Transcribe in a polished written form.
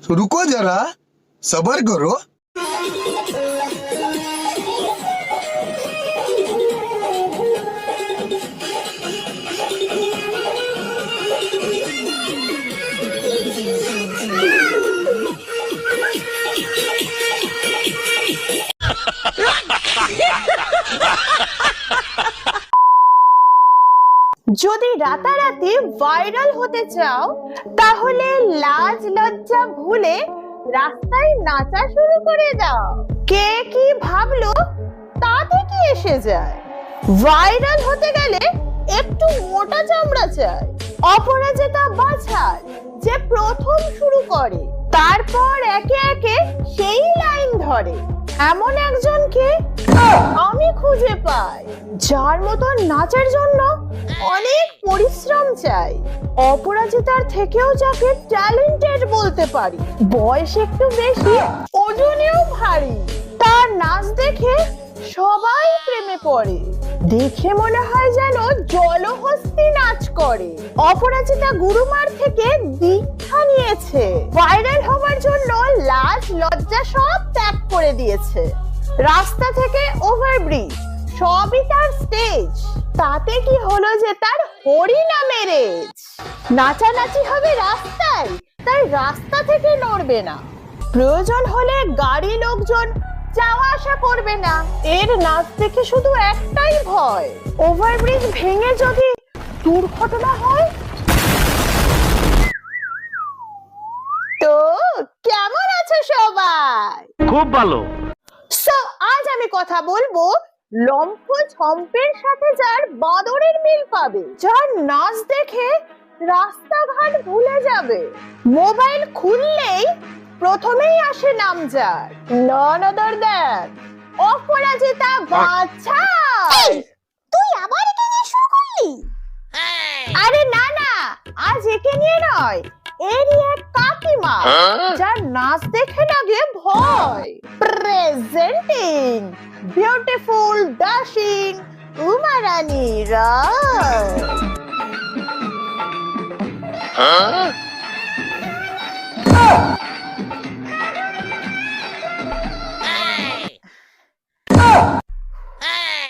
रुको जरा, सबर करो। যদি রাতারাতি ভাইরাল হতে চাও তাহলে লাজ লজ্জা ভুলে রাস্তায় নাচা শুরু করে দাও। কে কি ভাবলো তাতে কি এসে যায়? ভাইরাল হতে গেলে একটু মোটা চামড়া চাই। অপরাজিতা বাছার যে প্রথম শুরু করে, তারপর একে একে সেই লাইন ধরে, এমন একজনকে আমি খুঁজে পাই যার মতো নাচের জন্য অনেক পরিশ্রম চাই। অপরাজিতার থেকেও যাকে ট্যালেন্টেড বলতে পারি, বয়স একটু বেশি, ওজনেও ভারী, তার নাচ দেখে সবাই প্রেমে পড়ে। দেখে মনে হয় যেন জলহস্তি নাচ করে। অপরাজিতা গুরুমার থেকে দীক্ষা নিয়েছে, ভাইরাল হওয়ার জন্য লাজ লজ্জা সব ত্যাগ করে দিয়েছে। রাস্তা থেকে ওভারব্রিজ সবই তার স্টেজ। তাতে কি হলো যে তার হরিনামে মেরেজ। নাচানাচি হবে রাস্তায়, তাই রাস্তা থেকে নড়বে না। প্রয়োজন হলে গাড়ি লোকজন যাওয়া আসা করবে না। এর নাচ দেখে শুধু একটাই ভয়, ওভারব্রিজ ভেঙে যদি দুর্ঘটনা হয়। তো কেমন আছো সবাই? খুব ভালো। সো আজ আমি কথা বলবো লম্ফ ঝম্পের সাথে যার বাঁদরের মিল পাবে, যার নাচ দেখে রাস্তাঘাট ভুলে যাবে। মোবাইল খুললেই প্রথমেই আসে নাম যার, নন আদার দ্যান অপরাজিতা বাছার। তুই আবার একে নিয়ে শুরু করলি? আরে না না, আজ একে নিয়ে নয়, এরই এক কাকিমা যার নাচ দেখে লাগে ভয়। প্রেজেন্টিং বিউটিফুল ডাশিং উমা রানী রায়।